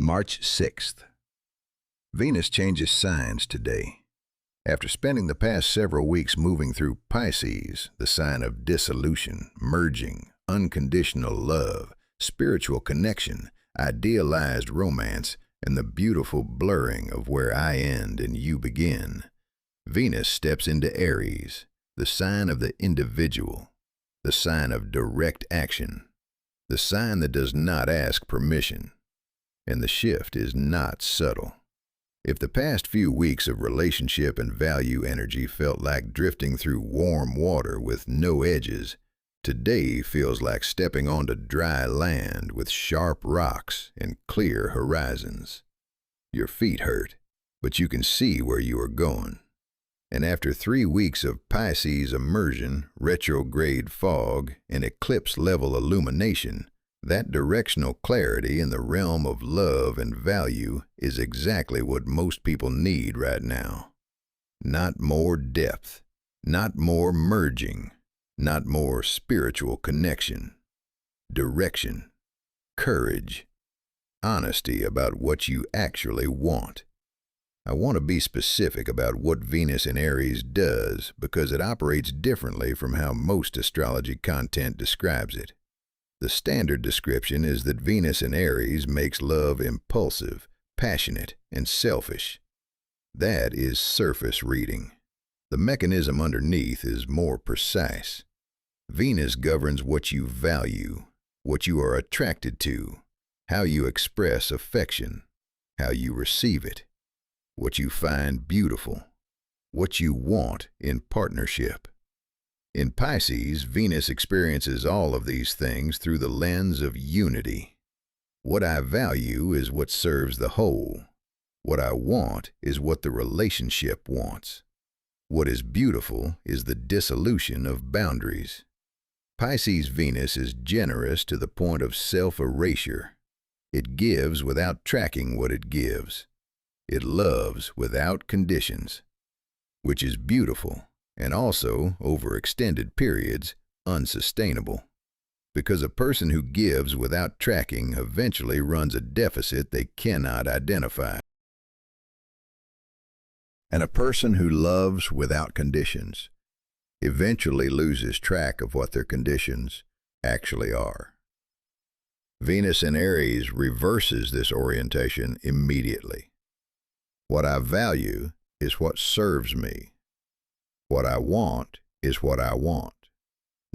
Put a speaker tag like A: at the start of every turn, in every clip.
A: March 6th. Venus changes signs today. After spending the past several weeks moving through Pisces, the sign of dissolution, merging, unconditional love, spiritual connection, idealized romance, and the beautiful blurring of where I end and you begin, Venus steps into Aries, the sign of the individual, the sign of direct action, the sign that does not ask permission. And the shift is not subtle. If the past few weeks of relationship and value energy felt like drifting through warm water with no edges, today feels like stepping onto dry land with sharp rocks and clear horizons. Your feet hurt, but you can see where you are going. And after 3 weeks of Pisces immersion, retrograde fog, and eclipse-level illumination, that directional clarity in the realm of love and value is exactly what most people need right now. Not more depth, not more merging, not more spiritual connection. Direction, courage, honesty about what you actually want. I want to be specific about what Venus in Aries does because it operates differently from how most astrology content describes it. The standard description is that Venus in Aries makes love impulsive, passionate, and selfish. That is surface reading. The mechanism underneath is more precise. Venus governs what you value, what you are attracted to, how you express affection, how you receive it, what you find beautiful, what you want in partnership. In Pisces, Venus experiences all of these things through the lens of unity. What I value is what serves the whole. What I want is what the relationship wants. What is beautiful is the dissolution of boundaries. Pisces Venus is generous to the point of self-erasure. It gives without tracking what it gives. It loves without conditions, which is beautiful. And also, over extended periods, unsustainable. Because a person who gives without tracking eventually runs a deficit they cannot identify. And a person who loves without conditions eventually loses track of what their conditions actually are. Venus in Aries reverses this orientation immediately. What I value is what serves me. What I want is what I want,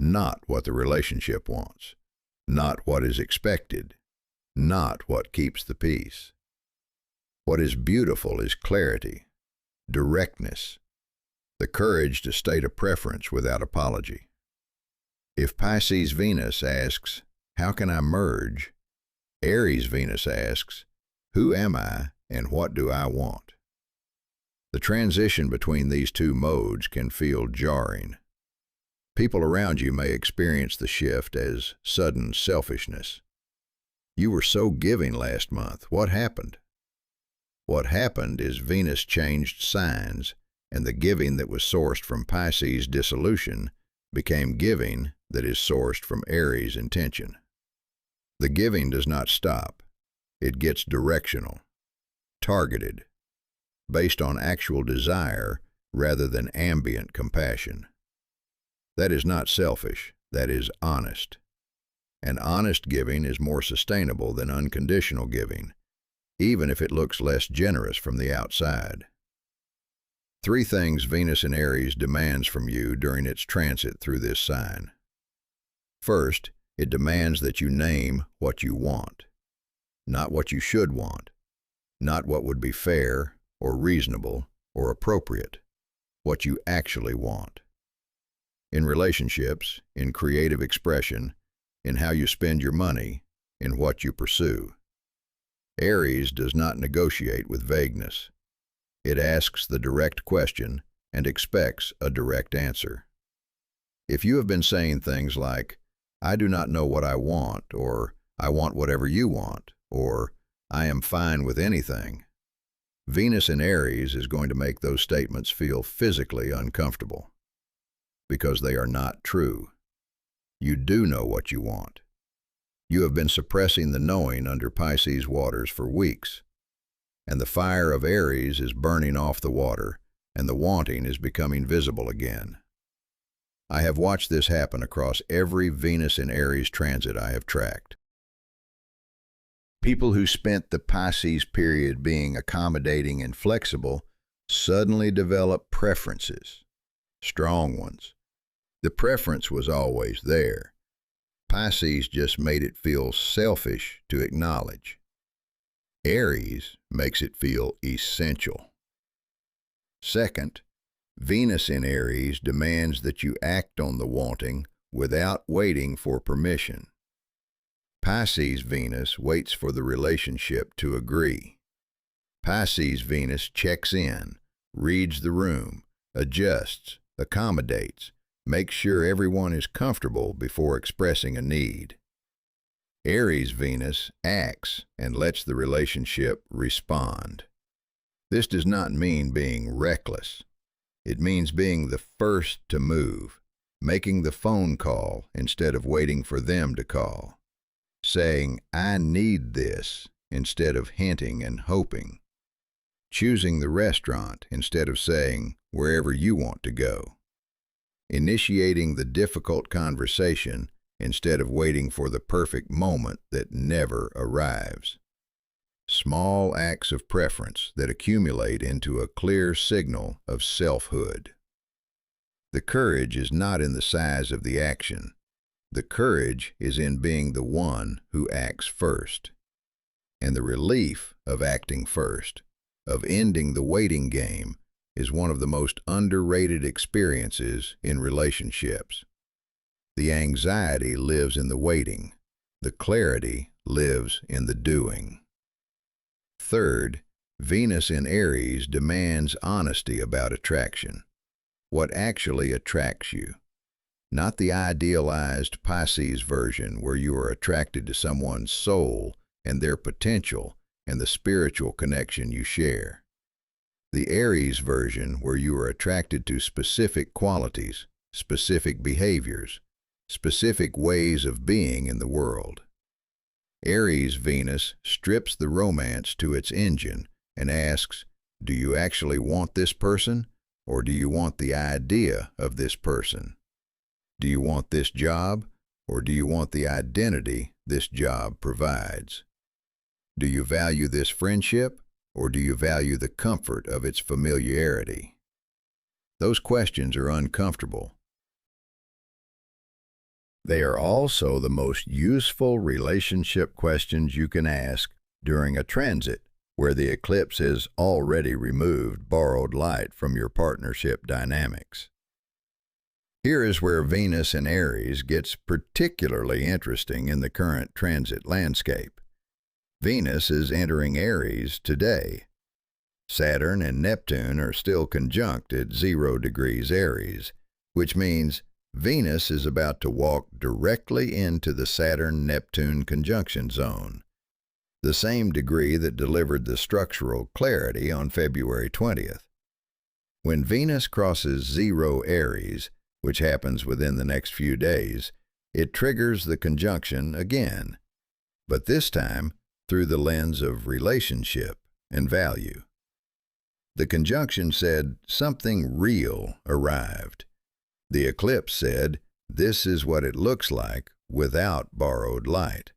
A: not what the relationship wants, not what is expected, not what keeps the peace. What is beautiful is clarity, directness, the courage to state a preference without apology. If Pisces Venus asks, "How can I merge?" Aries Venus asks, "Who am I and what do I want?" The transition between these two modes can feel jarring. People around you may experience the shift as sudden selfishness. You were so giving last month. What happened? What happened is Venus changed signs, and the giving that was sourced from Pisces dissolution became giving that is sourced from Aries intention. The giving does not stop. It gets directional, targeted, based on actual desire rather than ambient compassion. That is not selfish, that is honest. And honest giving is more sustainable than unconditional giving, even if it looks less generous from the outside. 3 things Venus in Aries demands from you during its transit through this sign. First, it demands that you name what you want, not what you should want, not what would be fair or reasonable or appropriate, what you actually want. In relationships, in creative expression, in how you spend your money, in what you pursue. Aries does not negotiate with vagueness. It asks the direct question and expects a direct answer. If you have been saying things like, "I do not know what I want," or "I want whatever you want," or "I am fine with anything," Venus in Aries is going to make those statements feel physically uncomfortable, because they are not true. You do know what you want. You have been suppressing the knowing under Pisces waters for weeks, and the fire of Aries is burning off the water, and the wanting is becoming visible again. I have watched this happen across every Venus in Aries transit I have tracked. People who spent the Pisces period being accommodating and flexible suddenly develop preferences, strong ones. The preference was always there. Pisces just made it feel selfish to acknowledge. Aries makes it feel essential. Second, Venus in Aries demands that you act on the wanting without waiting for permission. Pisces Venus waits for the relationship to agree. Pisces Venus checks in, reads the room, adjusts, accommodates, makes sure everyone is comfortable before expressing a need. Aries Venus acts and lets the relationship respond. This does not mean being reckless. It means being the first to move, making the phone call instead of waiting for them to call, saying, "I need this," instead of hinting and hoping, choosing the restaurant instead of saying, "wherever you want to go," initiating the difficult conversation instead of waiting for the perfect moment that never arrives. Small acts of preference that accumulate into a clear signal of selfhood. The courage is not in the size of the action. The courage is in being the one who acts first. And the relief of acting first, of ending the waiting game, is one of the most underrated experiences in relationships. The anxiety lives in the waiting. The clarity lives in the doing. Third, Venus in Aries demands honesty about attraction. What actually attracts you? Not the idealized Pisces version where you are attracted to someone's soul and their potential and the spiritual connection you share. The Aries version where you are attracted to specific qualities, specific behaviors, specific ways of being in the world. Aries Venus strips the romance to its engine and asks, do you actually want this person, or do you want the idea of this person? Do you want this job, or do you want the identity this job provides? Do you value this friendship, or do you value the comfort of its familiarity? Those questions are uncomfortable. They are also the most useful relationship questions you can ask during a transit where the eclipse has already removed borrowed light from your partnership dynamics. Here is where Venus in Aries gets particularly interesting in the current transit landscape. Venus is entering Aries today. Saturn and Neptune are still conjunct at 0 degrees Aries, which means Venus is about to walk directly into the Saturn-Neptune conjunction zone, the same degree that delivered the structural clarity on February 20th. When Venus crosses 0 Aries, which happens within the next few days, it triggers the conjunction again, but this time through the lens of relationship and value. The conjunction said something real arrived. The eclipse said, this is what it looks like without borrowed light.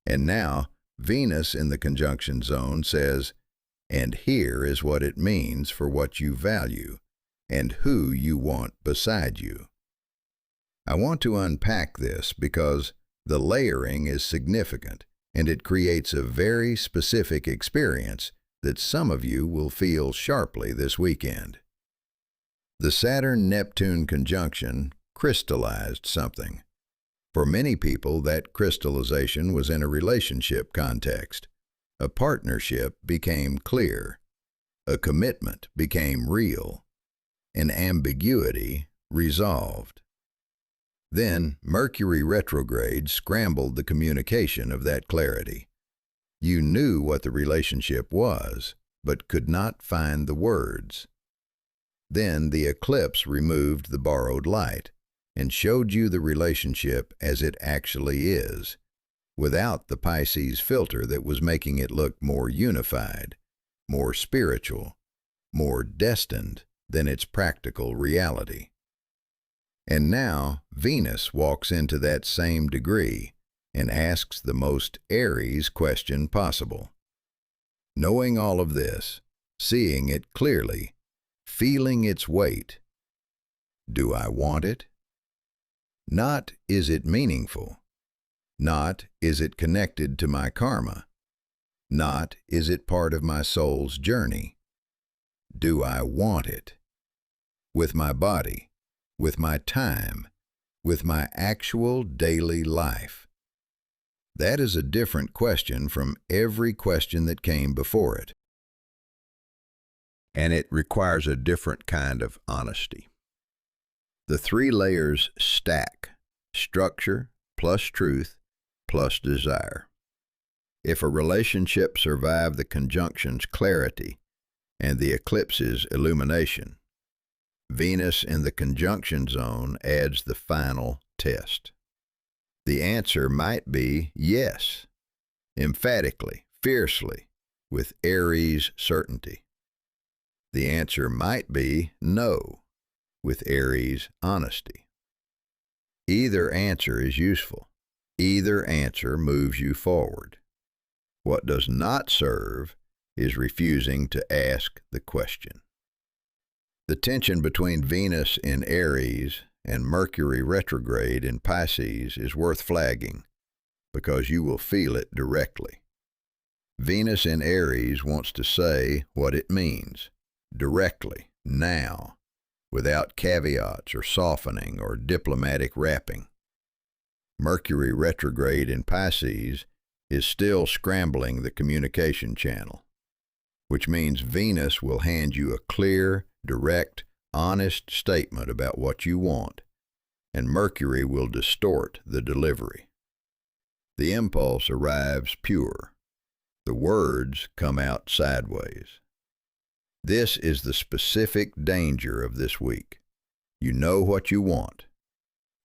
A: And now, Venus in the conjunction zone says, and here is what it means for what you value and who you want beside you. I want to unpack this because the layering is significant and it creates a very specific experience that some of you will feel sharply this weekend. The Saturn-Neptune conjunction crystallized something. For many people, that crystallization was in a relationship context. A partnership became clear. A commitment became real. An ambiguity resolved. Then Mercury retrograde scrambled the communication of that clarity. You knew what the relationship was, but could not find the words. Then the eclipse removed the borrowed light and showed you the relationship as it actually is. without the Pisces filter that was making it look more unified, more spiritual, more destined than its practical reality. And now Venus walks into that same degree and asks the most Aries question possible. Knowing all of this, seeing it clearly, feeling its weight, do I want it? Not is it meaningful. Not is it connected to my karma. Not is it part of my soul's journey. Do I want it? With my body, with my time, with my actual daily life. That is a different question from every question that came before it. And it requires a different kind of honesty. The three layers stack: structure plus truth plus desire. If a relationship survived the conjunction's clarity and the eclipse's illumination, Venus in the conjunction zone adds the final test. The answer might be yes, emphatically, fiercely, with Aries certainty. The answer might be no, with Aries honesty. Either answer is useful. Either answer moves you forward. What does not serve is refusing to ask the question. The tension between Venus in Aries and Mercury retrograde in Pisces is worth flagging, because you will feel it directly. Venus in Aries wants to say what it means, directly, now, without caveats or softening or diplomatic wrapping. Mercury retrograde in Pisces is still scrambling the communication channel, which means Venus will hand you a clear, direct, honest statement about what you want, and Mercury will distort the delivery. The impulse arrives pure. The words come out sideways. This is the specific danger of this week. You know what you want.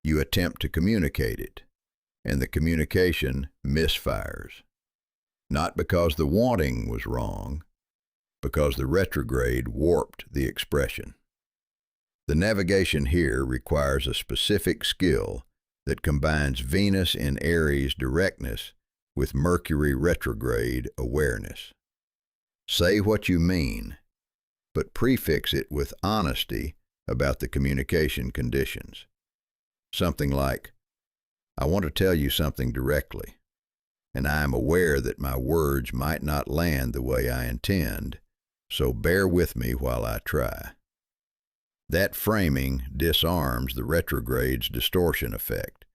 A: You attempt to communicate it, and the communication misfires. Not because the wanting was wrong, because the retrograde warped the expression. The navigation here requires a specific skill that combines Venus in Aries directness with Mercury retrograde awareness. Say what you mean, but prefix it with honesty about the communication conditions. Something like, I want to tell you something directly, and I am aware that my words might not land the way I intend, so bear with me while I try. That framing disarms the retrograde's distortion effect,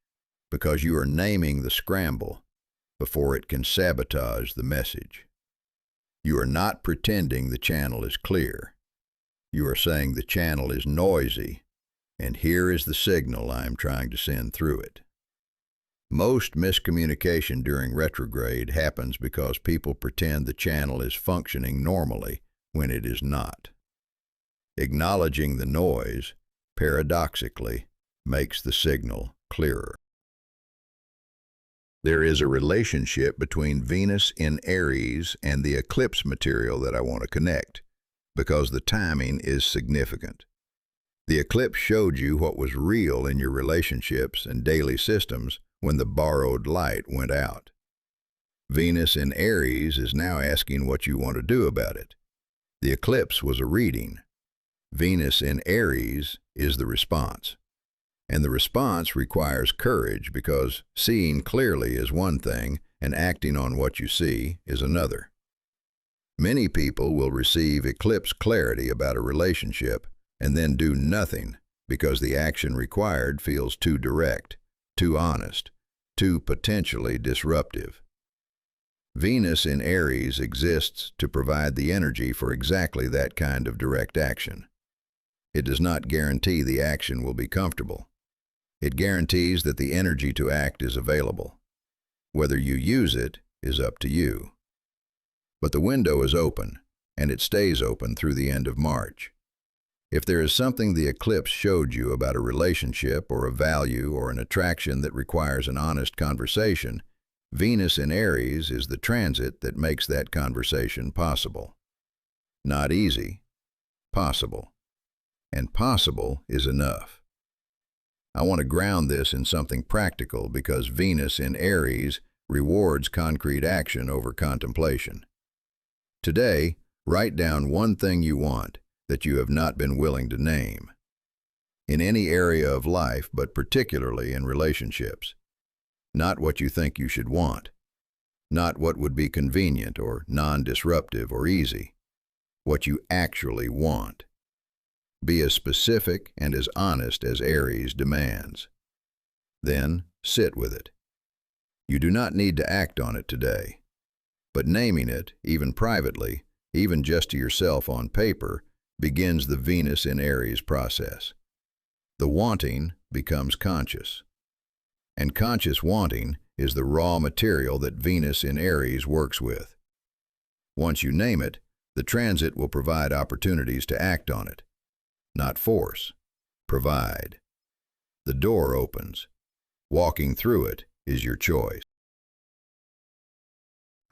A: because you are naming the scramble before it can sabotage the message. You are not pretending the channel is clear. You are saying the channel is noisy, and here is the signal I am trying to send through it. Most miscommunication during retrograde happens because people pretend the channel is functioning normally when it is not. Acknowledging the noise, paradoxically, makes the signal clearer. There is a relationship between Venus in Aries and the eclipse material that I want to connect, because the timing is significant. The eclipse showed you what was real in your relationships and daily systems when the borrowed light went out. Venus in Aries is now asking what you want to do about it. The eclipse was a reading. Venus in Aries is the response. And the response requires courage, because seeing clearly is one thing and acting on what you see is another. Many people will receive eclipse clarity about a relationship and then do nothing because the action required feels too direct, too honest, too potentially disruptive. Venus in Aries exists to provide the energy for exactly that kind of direct action. It does not guarantee the action will be comfortable. It guarantees that the energy to act is available. Whether you use it is up to you. But the window is open, and it stays open through the end of March. If there is something the eclipse showed you about a relationship or a value or an attraction that requires an honest conversation, Venus in Aries is the transit that makes that conversation possible. Not easy, possible. And possible is enough. I want to ground this in something practical because Venus in Aries rewards concrete action over contemplation. Today, write down one thing you want that you have not been willing to name. In any area of life, but particularly in relationships. Not what you think you should want. Not what would be convenient or non-disruptive or easy. What you actually want. Be as specific and as honest as Aries demands. Then, sit with it. You do not need to act on it today. But naming it, even privately, even just to yourself on paper, begins the Venus in Aries process. The wanting becomes conscious. And conscious wanting is the raw material that Venus in Aries works with. Once you name it, the transit will provide opportunities to act on it. Not force, provide. The door opens. Walking through it is your choice.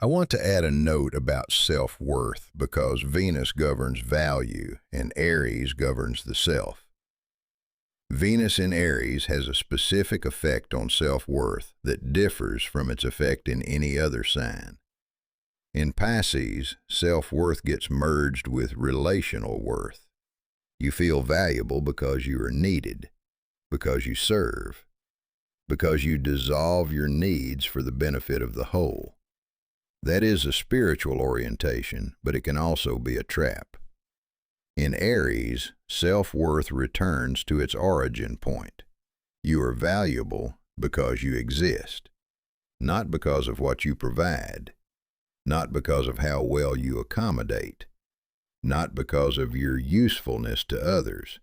A: I want to add a note about self-worth because Venus governs value and Aries governs the self. Venus in Aries has a specific effect on self-worth that differs from its effect in any other sign. In Pisces, self-worth gets merged with relational worth. You feel valuable because you are needed, because you serve, because you dissolve your needs for the benefit of the whole. That is a spiritual orientation, but it can also be a trap. In Aries, self-worth returns to its origin point. You are valuable because you exist, not because of what you provide, not because of how well you accommodate, not because of your usefulness to others,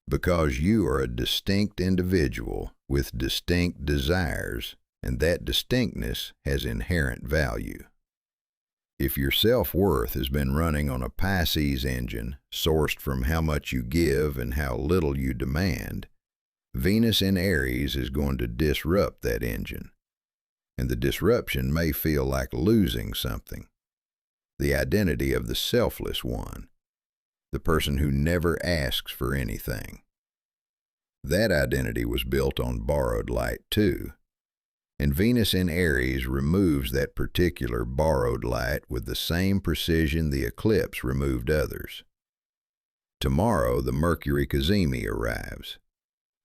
A: because you are a distinct individual with distinct desires, and that distinctness has inherent value. If your self-worth has been running on a Pisces engine, sourced from how much you give and how little you demand, Venus in Aries is going to disrupt that engine. And the disruption may feel like losing something. The identity of the selfless one, the person who never asks for anything. That identity was built on borrowed light too. And Venus in Aries removes that particular borrowed light with the same precision the eclipse removed others. Tomorrow the Mercury cazimi arrives.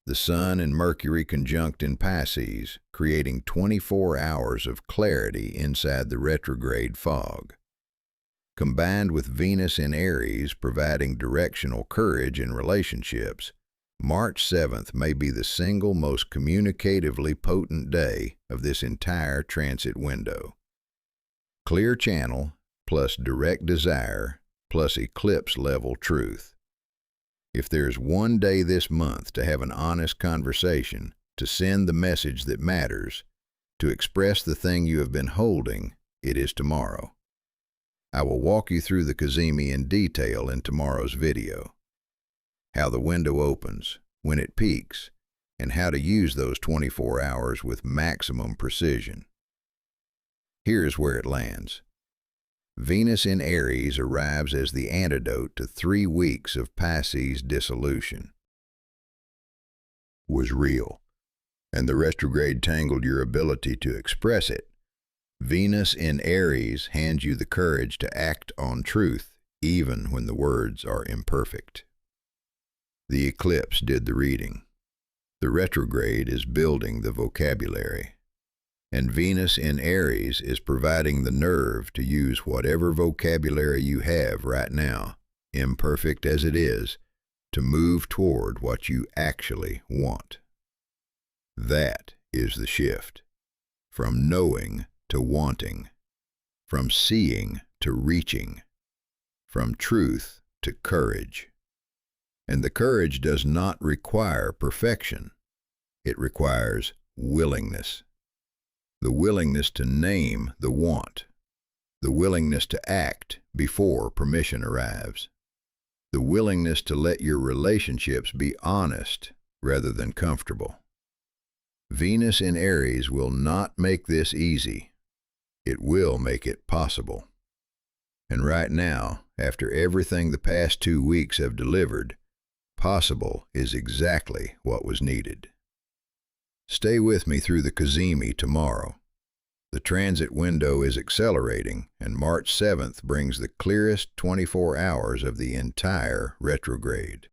A: The Sun and Mercury conjunct in Pisces, creating 24 hours of clarity inside the retrograde fog. Combined with Venus in Aries providing directional courage in relationships, March 7th may be the single most communicatively potent day of this entire transit window. Clear channel plus direct desire plus eclipse-level truth. If there's one day this month to have an honest conversation, to send the message that matters, to express the thing you have been holding, it is tomorrow. I will walk you through the cazimi in detail in tomorrow's video. How the window opens, when it peaks, and how to use those 24 hours with maximum precision. Here's where it lands. Venus in Aries arrives as the antidote to 3 weeks of Pisces dissolution. Was real, and the retrograde tangled your ability to express it. Venus in Aries hands you the courage to act on truth, even when the words are imperfect. The eclipse did the reading. The retrograde is building the vocabulary. And Venus in Aries is providing the nerve to use whatever vocabulary you have right now, imperfect as it is, to move toward what you actually want. That is the shift. From knowing to wanting. From seeing to reaching. From truth to courage. And the courage does not require perfection. It requires willingness. The willingness to name the want. The willingness to act before permission arrives. The willingness to let your relationships be honest rather than comfortable. Venus in Aries will not make this easy. It will make it possible. And right now, after everything the past 2 weeks have delivered, possible is exactly what was needed. Stay with me through the cazimi tomorrow. The transit window is accelerating, and March 7th brings the clearest 24 hours of the entire retrograde.